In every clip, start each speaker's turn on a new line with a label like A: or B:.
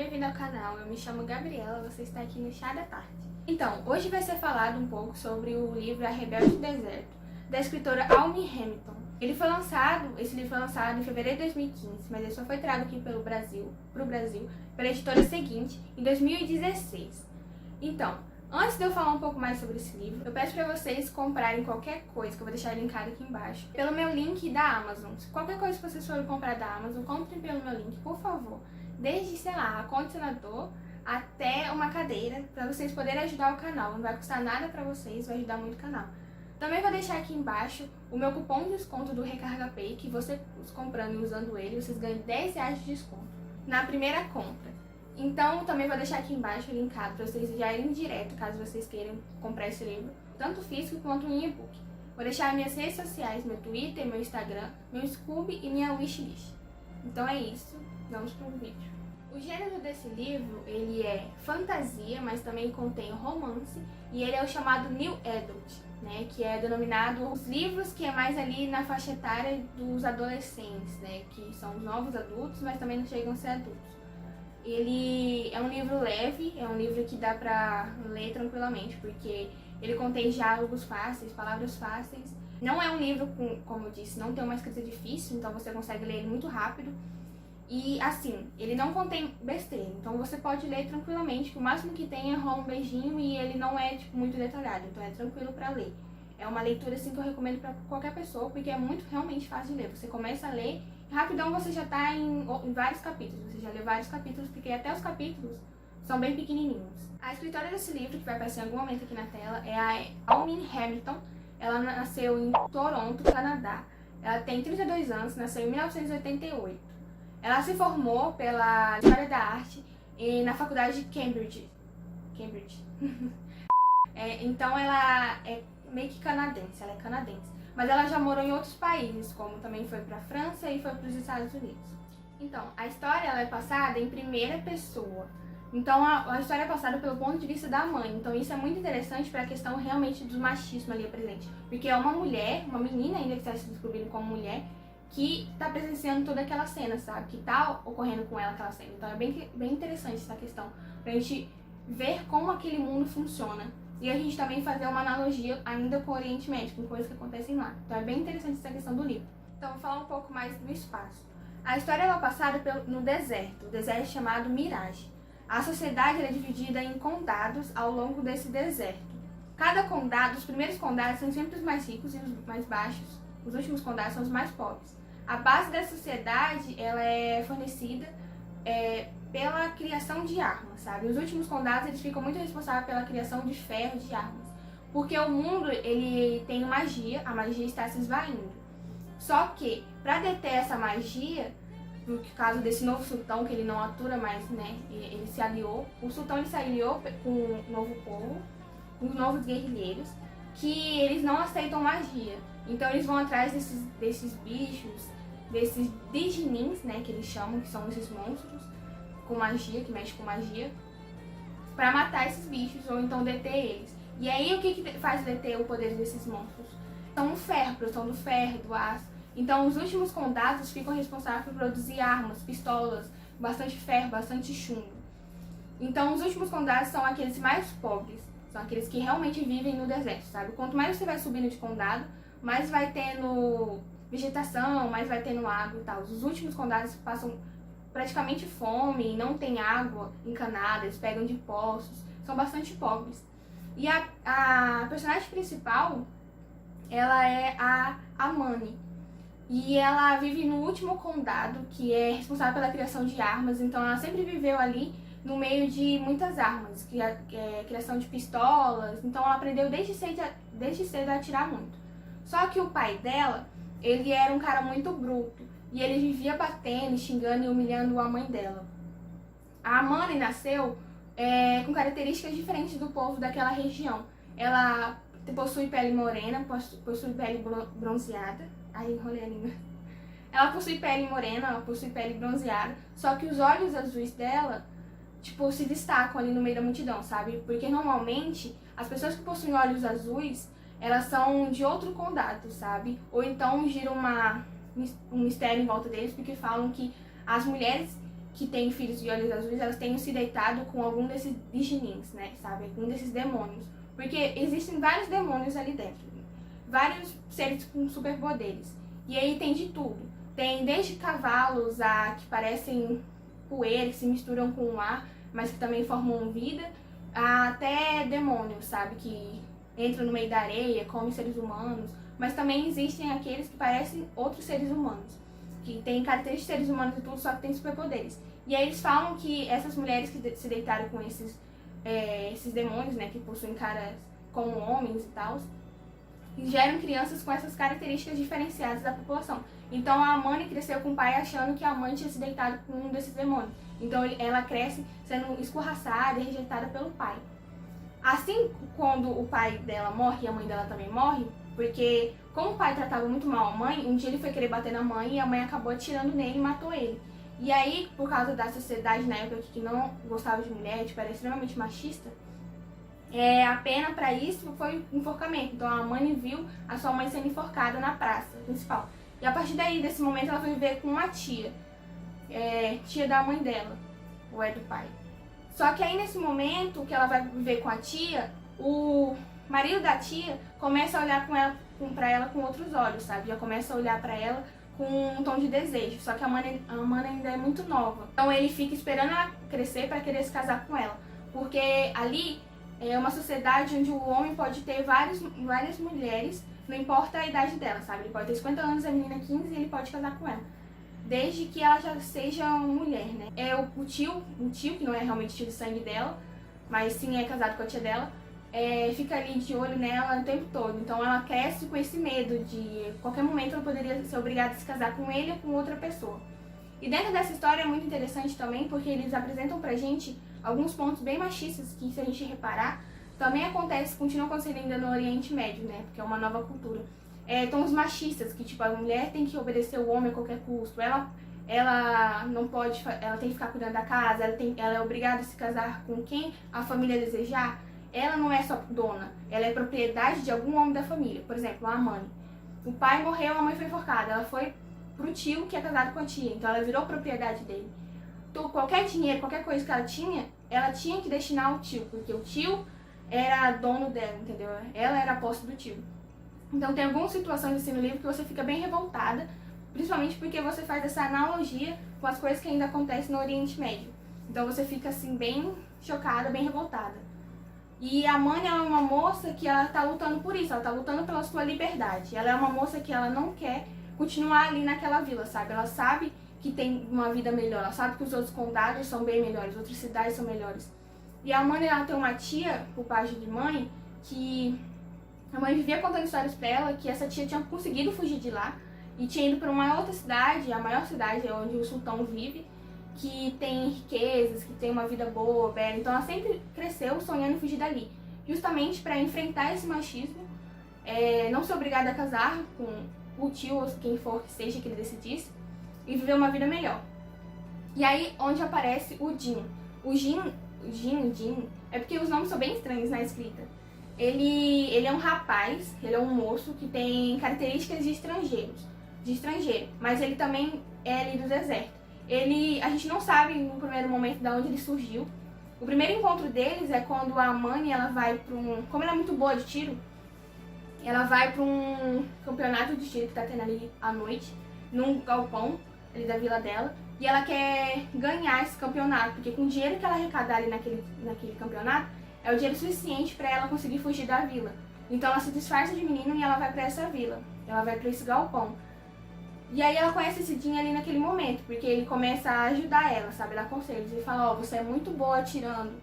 A: bem-vindo ao canal. Eu me chamo Gabriela, você está aqui no Chá da Tarde. Então, hoje vai ser falado um pouco sobre o livro A Rebelde do Deserto, da escritora Almy Hamilton. Esse livro foi lançado em fevereiro de 2015, mas ele só foi trago aqui pro Brasil, pela editora Seguinte, em 2016. Então, antes de eu falar um pouco mais sobre esse livro, eu peço para vocês comprarem qualquer coisa, que eu vou deixar linkado aqui embaixo, pelo meu link da Amazon. Qualquer coisa que vocês forem comprar da Amazon, comprem pelo meu link, por favor. Desde, sei lá, condicionador até uma cadeira, para vocês poderem ajudar o canal. Não vai custar nada para vocês, vai ajudar muito o canal. Também vou deixar aqui embaixo o meu cupom de desconto do Recarga Pay, que vocês comprando e usando ele, vocês ganham R$10 de desconto na primeira compra. Então, também vou deixar aqui embaixo linkado para vocês já irem direto, caso vocês queiram comprar esse livro, tanto físico quanto em e-book. Vou deixar minhas redes sociais, meu Twitter, meu Instagram, meu Scooby e minha wishlist. Então é isso, vamos para o vídeo. O gênero desse livro, ele é fantasia, mas também contém romance, e ele é o chamado New Adult, né, que é denominado os livros que é mais ali na faixa etária dos adolescentes, né, que são os novos adultos, mas também não chegam a ser adultos. Ele é um livro leve, é um livro que dá pra ler tranquilamente, porque ele contém diálogos fáceis, palavras fáceis. Não é um livro, como eu disse, não tem uma escrita difícil, então você consegue ler ele muito rápido. E assim, ele não contém besteira, então você pode ler tranquilamente, que o máximo que tem é rola um beijinho e ele não é tipo, muito detalhado, então é tranquilo pra ler. É uma leitura assim que eu recomendo pra qualquer pessoa, porque é muito realmente fácil de ler. Você começa a ler e rapidão você já tá em vários capítulos, você já lê vários capítulos, porque até os capítulos são bem pequenininhos. A escritora desse livro, que vai aparecer em algum momento aqui na tela, é a Almy Hamilton. Ela nasceu em Toronto, Canadá. Ela tem 32 anos, nasceu em 1988. Ela se formou pela História da Arte na faculdade de Cambridge. Então ela é meio que canadense, ela é canadense. Mas ela já morou em outros países, como também foi para a França e foi para os Estados Unidos. Então, a história ela é passada em primeira pessoa. Então, a história é passada pelo ponto de vista da mãe. Então, isso é muito interessante para a questão realmente do machismo ali presente. Porque é uma mulher, uma menina ainda que está se descobrindo como mulher, que tá presenciando toda aquela cena, sabe? Que tá ocorrendo com ela aquela cena. Então é bem interessante essa questão, pra gente ver como aquele mundo funciona. E a gente também fazer uma analogia ainda com o Oriente Médio, com coisas que acontecem lá. Então é bem interessante essa questão do livro. Então vou falar um pouco mais do espaço. A história é passada no deserto, o deserto chamado Mirage. A sociedade é dividida em condados ao longo desse deserto. Cada condado, os primeiros condados são sempre os mais ricos e os mais baixos. Os últimos condados são os mais pobres. A base da sociedade ela é fornecida pela criação de armas, sabe? Os últimos condados eles ficam muito responsáveis pela criação de ferro de armas, porque o mundo ele tem magia, a magia está se esvaindo. Só que para deter essa magia, no caso desse novo sultão que ele não atura mais, né? Ele se aliou. O sultão ele se aliou com um novo povo, com os novos guerrilheiros, que eles não aceitam magia. Então eles vão atrás desses bichos, desses Dijinins, né, que eles chamam, que são esses monstros com magia, que mexem com magia, pra matar esses bichos ou então deter eles. E aí o que faz deter o poder desses monstros? São o ferro, produção do ferro, do aço. Então os últimos condados ficam responsáveis por produzir armas, pistolas, bastante ferro, bastante chumbo. Então os últimos condados são aqueles mais pobres, são aqueles que realmente vivem no deserto, sabe? Quanto mais você vai subindo de condado, mais vai tendo vegetação, mais vai tendo água e tal. Os últimos condados passam praticamente fome, não tem água encanada, eles pegam de poços, são bastante pobres. E a personagem principal, ela é a Amani. E ela vive no último condado, que é responsável pela criação de armas, então ela sempre viveu ali no meio de muitas armas, que é criação de pistolas, então ela aprendeu desde cedo a atirar muito. Só que o pai dela, ele era um cara muito bruto, e ele vivia batendo, xingando e humilhando a mãe dela. A Amani nasceu com características diferentes do povo daquela região. Ela possui pele morena, possui pele bronzeada. Aí enrolei a língua. Ela possui pele morena, ela possui pele bronzeada, só que os olhos azuis dela, tipo, se destacam ali no meio da multidão, sabe? Porque normalmente as pessoas que possuem olhos azuis, elas são de outro condado, sabe? Ou então gira um mistério em volta deles, porque falam que as mulheres que têm filhos de olhos azuis, elas tenham se deitado com algum desses djinns, né, sabe? Algum desses demônios. Porque existem vários demônios ali dentro. Vários seres com superpoderes. E aí tem de tudo. Tem desde cavalos a que parecem poeira, que se misturam com o ar, mas que também formam vida, até demônios, sabe? Que entram no meio da areia, comem seres humanos. Mas também existem aqueles que parecem outros seres humanos, que têm características de seres humanos e tudo, só que têm superpoderes. E aí eles falam que essas mulheres que se deitaram com esses demônios, né, que possuem caras como homens e tal, geram crianças com essas características diferenciadas da população. Então a Amani cresceu com o pai achando que a mãe tinha se deitado com um desses demônios. Então ela cresce sendo escorraçada e rejeitada pelo pai. Assim, quando o pai dela morre e a mãe dela também morre, porque como o pai tratava muito mal a mãe, um dia ele foi querer bater na mãe e a mãe acabou atirando nele e matou ele. E aí, por causa da sociedade na época que não gostava de mulher, tipo, era extremamente machista, a pena pra isso foi enforcamento. Então a mãe viu a sua mãe sendo enforcada na praça principal. E a partir daí, desse momento, ela foi viver com uma tia. Tia da mãe dela, ou do pai. Só que aí nesse momento que ela vai viver com a tia, o marido da tia começa a olhar pra ela com outros olhos, sabe? Já começa a olhar pra ela com um tom de desejo. Só que a Amani ainda é muito nova. Então ele fica esperando ela crescer pra querer se casar com ela. Porque ali é uma sociedade onde o homem pode ter várias mulheres, não importa a idade dela, sabe? Ele pode ter 50 anos, a menina 15 e ele pode casar com ela. Desde que ela já seja mulher, né? O tio, que não é realmente tio de sangue dela, mas sim é casado com a tia dela, fica ali de olho nela o tempo todo. Então ela cresce com esse medo de qualquer momento ela poderia ser obrigada a se casar com ele ou com outra pessoa. E dentro dessa história é muito interessante também porque eles apresentam pra gente alguns pontos bem machistas que, se a gente reparar, também continuam acontecendo ainda no Oriente Médio, né? Porque é uma nova cultura. Então os machistas, que tipo, a mulher tem que obedecer o homem a qualquer custo, ela não pode, ela tem que ficar cuidando da casa, ela é obrigada a se casar com quem a família desejar. Ela não é só dona, ela é propriedade de algum homem da família. Por exemplo, a mãe. O pai morreu, a mãe foi enforcada, ela foi pro tio que é casado com a tia, então ela virou propriedade dele. Então, qualquer dinheiro, qualquer coisa que ela tinha que destinar ao tio, porque o tio era dono dela, entendeu? Ela era a posse do tio. Então tem algumas situações assim no livro que você fica bem revoltada, principalmente porque você faz essa analogia com as coisas que ainda acontecem no Oriente Médio. Então você fica assim bem chocada, bem revoltada. E a Amani é uma moça que ela tá lutando por isso, ela tá lutando pela sua liberdade. Ela é uma moça que ela não quer continuar ali naquela vila, sabe? Ela sabe que tem uma vida melhor, ela sabe que os outros condados são bem melhores, outras cidades são melhores. E a Amani, ela tem uma tia, por parte de mãe, que a mãe vivia contando histórias pra ela que essa tia tinha conseguido fugir de lá e tinha ido pra uma outra cidade, a maior cidade é onde o sultão vive, que tem riquezas, que tem uma vida boa, bela. Então ela sempre cresceu sonhando em fugir dali, justamente para enfrentar esse machismo, não ser obrigada a casar com o tio ou quem for que seja que ele decidisse e viver uma vida melhor. E aí onde aparece o Jin. O Jin, é porque os nomes são bem estranhos na escrita. Ele é um rapaz, ele é um moço que tem características de estrangeiro, mas ele também é ali do deserto. A gente não sabe no primeiro momento de onde ele surgiu. O primeiro encontro deles é quando a Amani, ela vai para como ela é muito boa de tiro, ela vai para um campeonato de tiro que tá tendo ali à noite, num galpão ali da vila dela, e ela quer ganhar esse campeonato, porque com o dinheiro que ela arrecadar ali naquele campeonato, é o dinheiro suficiente para ela conseguir fugir da vila. Então ela se disfarça de menino e ela vai para essa vila, ela vai para esse galpão. E aí ela conhece esse Jin ali naquele momento, porque ele começa a ajudar ela, sabe, dar conselhos. Ele fala, você é muito boa atirando,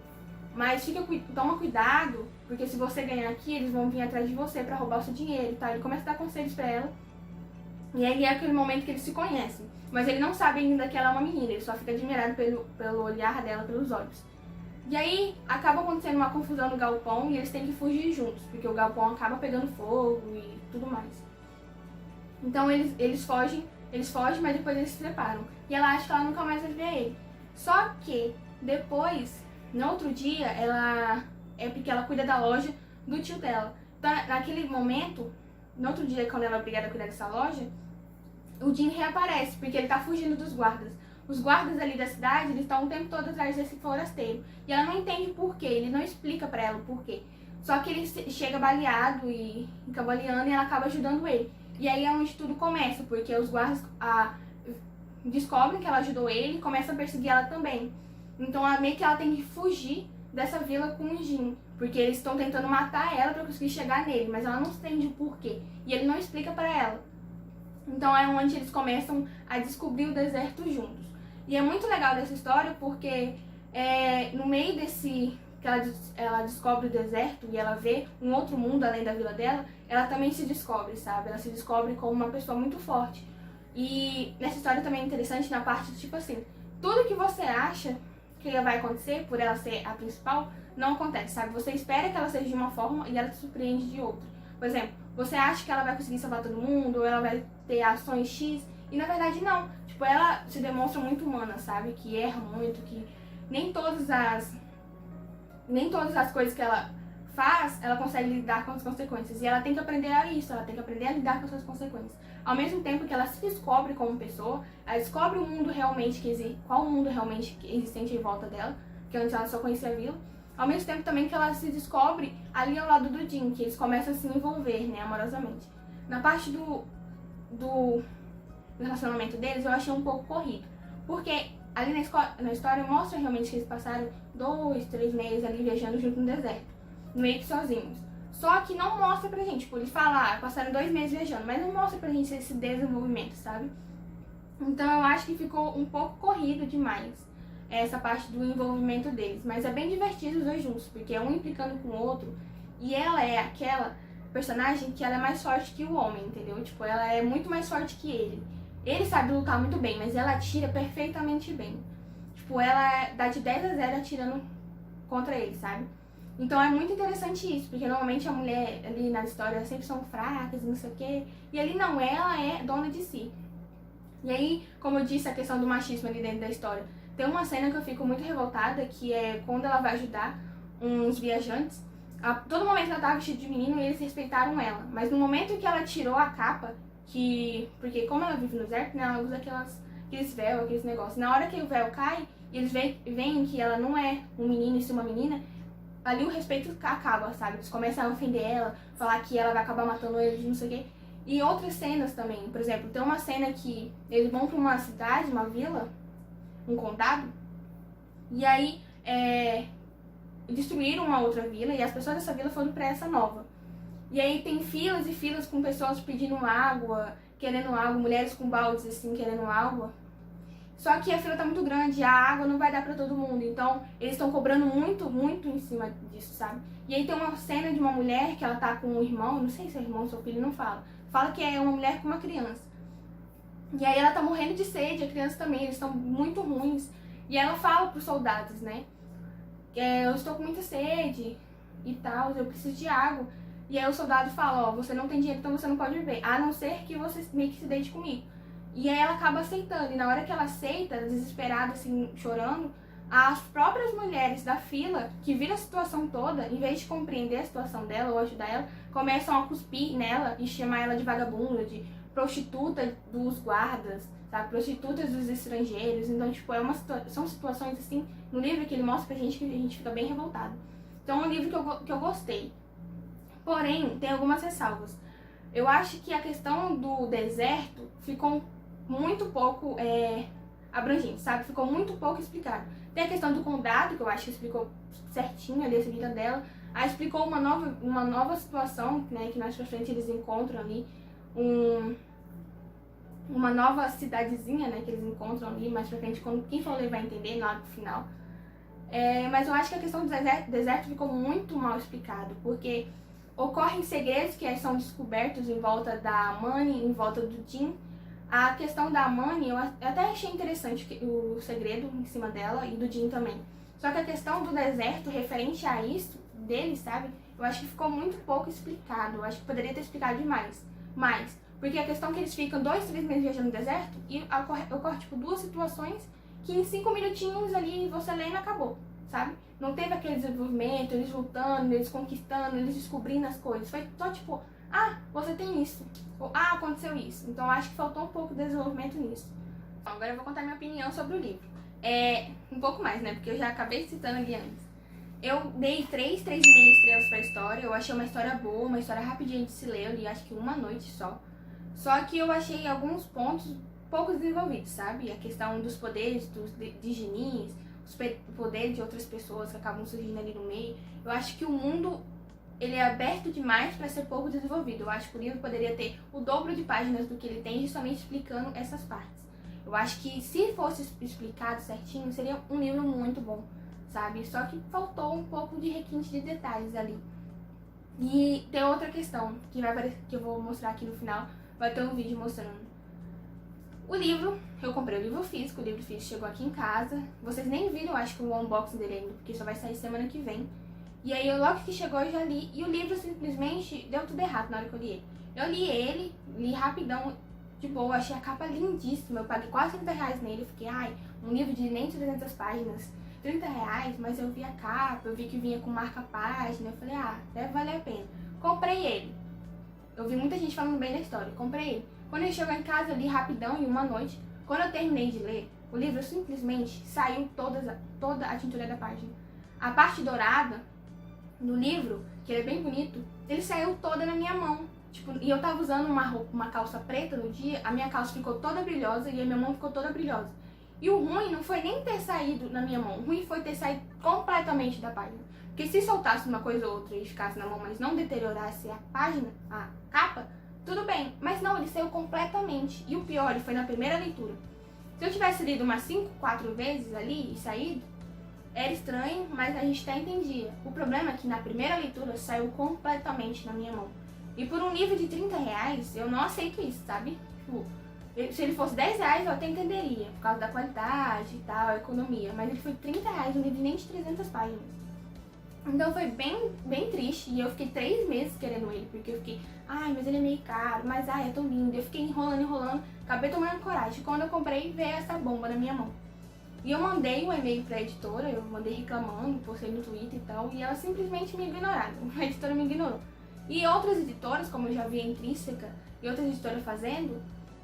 A: mas toma cuidado, porque se você ganhar aqui, eles vão vir atrás de você pra roubar o seu dinheiro e tal. Ele começa a dar conselhos pra ela, e aí é aquele momento que eles se conhecem. Mas ele não sabe ainda que ela é uma menina, ele só fica admirado pelo olhar dela, pelos olhos. E aí acaba acontecendo uma confusão no galpão e eles têm que fugir juntos, porque o galpão acaba pegando fogo e tudo mais. Então eles fogem, mas depois eles se separam. E ela acha que ela nunca mais vai ver ele. Só que depois, no outro dia, porque ela cuida da loja do tio dela. Então naquele momento, no outro dia, quando ela é obrigada a cuidar dessa loja, o Jin reaparece, porque ele tá fugindo dos guardas. os guardas ali da cidade, eles estão o tempo todo atrás desse forasteiro. E ela não entende o porquê, ele não explica pra ela o porquê. Só que ele chega baleado e cambaleando e ela acaba ajudando ele. E aí é onde tudo começa, porque os guardas descobrem que ela ajudou ele e começam a perseguir ela também. Então meio que ela tem que fugir dessa vila com o Jin, porque eles estão tentando matar ela pra conseguir chegar nele, mas ela não entende o porquê. E ele não explica pra ela. Então é onde eles começam a descobrir o deserto juntos. E é muito legal dessa história porque no meio desse que ela descobre o deserto e ela vê um outro mundo além da vila dela, ela também se descobre, sabe? Ela se descobre como uma pessoa muito forte. E nessa história também é interessante na parte tipo assim, tudo que você acha que vai acontecer por ela ser a principal, não acontece, sabe? Você espera que ela seja de uma forma e ela te surpreende de outra. Por exemplo, você acha que ela vai conseguir salvar todo mundo, ou ela vai ter ações X, e na verdade não. Tipo, ela se demonstra muito humana, sabe? Que erra muito, que nem todas as coisas que ela faz, ela consegue lidar com as consequências. E ela tem que aprender a isso, ela tem que aprender a lidar com as suas consequências. Ao mesmo tempo que ela se descobre como pessoa, ela descobre o mundo realmente que existe, qual o mundo realmente existente em volta dela, que antes ela só conhecia a vila. Ao mesmo tempo também que ela se descobre ali ao lado do Jin, que eles começam a se envolver, né, amorosamente. Na parte do relacionamento deles, eu achei um pouco corrido. Porque ali na história mostra realmente que eles passaram 2, 3 meses ali viajando junto no deserto, meio que sozinhos. Só que não mostra pra gente, tipo, eles falam, passaram 2 meses viajando, mas não mostra pra gente esse desenvolvimento, sabe? Então eu acho que ficou um pouco corrido demais essa parte do envolvimento deles. Mas é bem divertido os dois juntos, porque é um implicando com o outro. E ela é aquela personagem que ela é mais forte que o homem, entendeu? Tipo, ela é muito mais forte que ele. Ele sabe lutar muito bem, mas ela atira perfeitamente bem. Tipo, ela dá de 10 a 0 atirando contra ele, sabe? Então é muito interessante isso, porque normalmente a mulher ali na história sempre são fracas e não sei o quê. E ali não, ela é dona de si. E aí, como eu disse, a questão do machismo ali dentro da história. Tem uma cena que eu fico muito revoltada, que é quando ela vai ajudar uns viajantes. A todo momento ela tava vestida de menino e eles respeitaram ela. Mas no momento que ela tirou a capa, porque como ela vive no deserto, né, ela usa aqueles véus, aqueles negócios. Na hora que o véu cai, eles veem que ela não é um menino e sim uma menina, ali o respeito acaba, sabe? Eles começam a ofender ela, falar que ela vai acabar matando eles, não sei o quê. E outras cenas também, por exemplo, tem uma cena que eles vão pra uma cidade, uma vila, um condado, e aí destruíram uma outra vila e as pessoas dessa vila foram pra essa nova. E aí tem filas e filas com pessoas pedindo água, querendo água, mulheres com baldes assim, querendo água. Só que a fila tá muito grande, a água não vai dar pra todo mundo, então eles estão cobrando muito, muito em cima disso, sabe? E aí tem uma cena de uma mulher que ela tá com um irmão, não sei se é irmão ou seu filho, não fala. Fala que é uma mulher com uma criança. E aí ela tá morrendo de sede, a criança também, eles estão muito ruins. E ela fala pros soldados, né? Eu estou com muita sede e tal, eu preciso de água. E aí o soldado fala, você não tem dinheiro, então você não pode beber, a não ser que você meio que se deite comigo. E aí ela acaba aceitando, e na hora que ela aceita, desesperada, assim, chorando, as próprias mulheres da fila, que viram a situação toda, em vez de compreender a situação dela ou ajudar ela, começam a cuspir nela e chamar ela de vagabunda, de prostituta dos guardas, sabe? Prostitutas dos estrangeiros. Então, tipo, são situações, assim, no livro que ele mostra pra gente que a gente fica bem revoltado. Então, é um livro que eu gostei. Porém, tem algumas ressalvas. Eu acho que a questão do deserto ficou muito pouco abrangente, sabe? Ficou muito pouco explicado. Tem a questão do condado, que eu acho que explicou certinho ali a vida dela. Aí explicou uma nova situação, né? Que mais pra frente eles encontram ali uma nova cidadezinha, né? Que eles encontram ali mais pra frente. Quem for ler vai entender lá no final. Mas eu acho que a questão do deserto ficou muito mal explicado, porque ocorrem segredos que são descobertos em volta da Mani, em volta do Jin. A questão da Mani, eu até achei interessante o segredo em cima dela e do Jin também. Só que a questão do deserto, referente a isso, dele, sabe? Eu acho que ficou muito pouco explicado. Eu acho que poderia ter explicado demais. Porque a questão é que eles ficam 2, 3 meses viajando no deserto e ocorre tipo, 2 situações que em 5 minutinhos ali você lendo acabou, sabe? Não teve aquele desenvolvimento, eles lutando, eles conquistando, eles descobrindo as coisas. Foi só tipo, você tem isso. Ou, aconteceu isso. Então acho que faltou um pouco de desenvolvimento nisso. Agora eu vou contar minha opinião sobre o livro. É um pouco mais, né? Porque eu já acabei citando ali antes. Eu dei 3,5 estrelas pra história. Eu achei uma história boa, uma história rapidinha de se ler. Eu li acho que uma noite só. Só que eu achei alguns pontos pouco desenvolvidos, sabe? A questão dos poderes de geninhas, os poderes de outras pessoas que acabam surgindo ali no meio. Eu acho que o mundo ele é aberto demais para ser pouco desenvolvido. Eu acho que o livro poderia ter o dobro de páginas do que ele tem, justamente explicando essas partes. Eu acho que se fosse explicado certinho, seria um livro muito bom, sabe? Só que faltou um pouco de requinte de detalhes ali. E tem outra questão que eu vou mostrar aqui no final. Vai ter um vídeo mostrando. O livro, eu comprei o livro físico chegou aqui em casa. Vocês nem viram, eu acho que o unboxing dele ainda, porque só vai sair semana que vem. E aí, logo que chegou, eu já li. E o livro simplesmente deu tudo errado na hora que eu li ele. Eu li ele, li rapidão, de boa, achei a capa lindíssima. Eu paguei quase 30 reais nele. Eu fiquei, ai, um livro de nem 300 páginas, 30 reais. Mas eu vi a capa, eu vi que vinha com marca-página. Eu falei, deve valer a pena. Comprei ele. Eu vi muita gente falando bem da história. Comprei ele. Quando ele chegou em casa, eu li rapidão em uma noite. Quando eu terminei de ler, o livro simplesmente saiu toda a tintura da página. A parte dourada no livro, que ele é bem bonito, ele saiu toda na minha mão. Tipo, e eu tava usando uma calça preta no dia, a minha calça ficou toda brilhosa e a minha mão ficou toda brilhosa. E o ruim não foi nem ter saído na minha mão, o ruim foi ter saído completamente da página. Porque se soltasse uma coisa ou outra e ficasse na mão, mas não deteriorasse a página, a capa, tudo bem. Mas não, ele saiu completamente. E o pior, ele foi na primeira leitura. Se eu tivesse lido umas 5, 4 vezes ali e saído, era estranho, mas a gente até entendia. O problema é que na primeira leitura saiu completamente na minha mão. E por um livro de 30 reais, eu não aceito isso, sabe? Tipo, se ele fosse 10 reais, eu até entenderia, por causa da qualidade e tal, a economia. Mas ele foi 30 reais, um livro nem de 300 páginas. Então foi bem triste, e eu fiquei 3 meses querendo ele, porque eu fiquei, mas ele é meio caro, mas é tão lindo. Eu fiquei enrolando, acabei tomando coragem. Quando eu comprei, veio essa bomba na minha mão. E eu mandei um e-mail pra editora, eu mandei reclamando, postei no Twitter e tal, e ela simplesmente me ignoraram. A editora me ignorou. E outras editoras, como eu já vi a Intrínseca e outras editoras fazendo,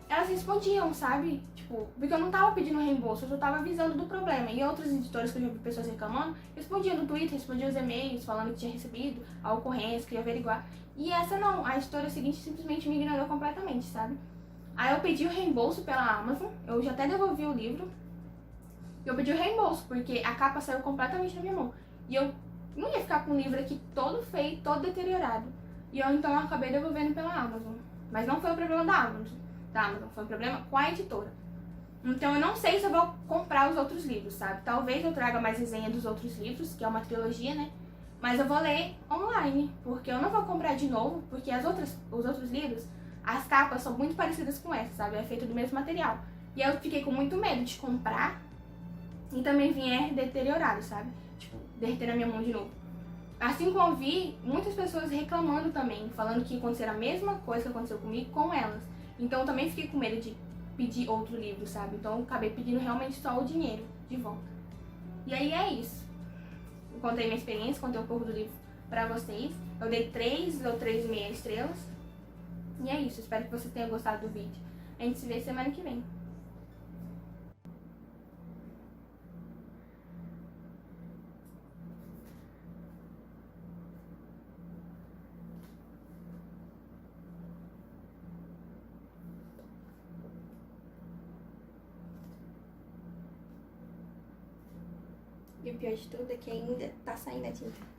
A: elas respondiam, sabe? Tipo, porque eu não tava pedindo reembolso, eu só tava avisando do problema. E outras editoras que eu já vi pessoas reclamando, respondiam no Twitter, respondiam os e-mails, falando que tinha recebido a ocorrência, que ia averiguar. E essa não, a editora seguinte simplesmente me ignorou completamente, sabe? Aí eu pedi o reembolso pela Amazon, eu já até devolvi o livro. Eu pedi o reembolso, porque a capa saiu completamente na minha mão. E eu não ia ficar com o livro aqui todo feio, todo deteriorado. E eu então acabei devolvendo pela Amazon. Mas não foi o problema da Amazon, foi um problema com a editora. Então eu não sei se eu vou comprar os outros livros, sabe? Talvez eu traga mais resenha dos outros livros, que é uma trilogia, né? Mas eu vou ler online, porque eu não vou comprar de novo, porque os outros livros, as capas são muito parecidas com essa, sabe? É feito do mesmo material. E eu fiquei com muito medo de comprar e também vier deteriorado, sabe? Tipo, derreter na minha mão de novo. Assim como eu vi muitas pessoas reclamando também, falando que aconteceu a mesma coisa que aconteceu comigo com elas. Então eu também fiquei com medo de pedir outro livro, sabe? Então eu acabei pedindo realmente só o dinheiro de volta. E aí é isso. Eu contei minha experiência, contei um pouco do livro pra vocês. Eu dei 3 ou 3,5 estrelas. E é isso, espero que vocês tenham gostado do vídeo. A gente se vê semana que vem. E o pior de tudo é que ainda tá saindo a tinta.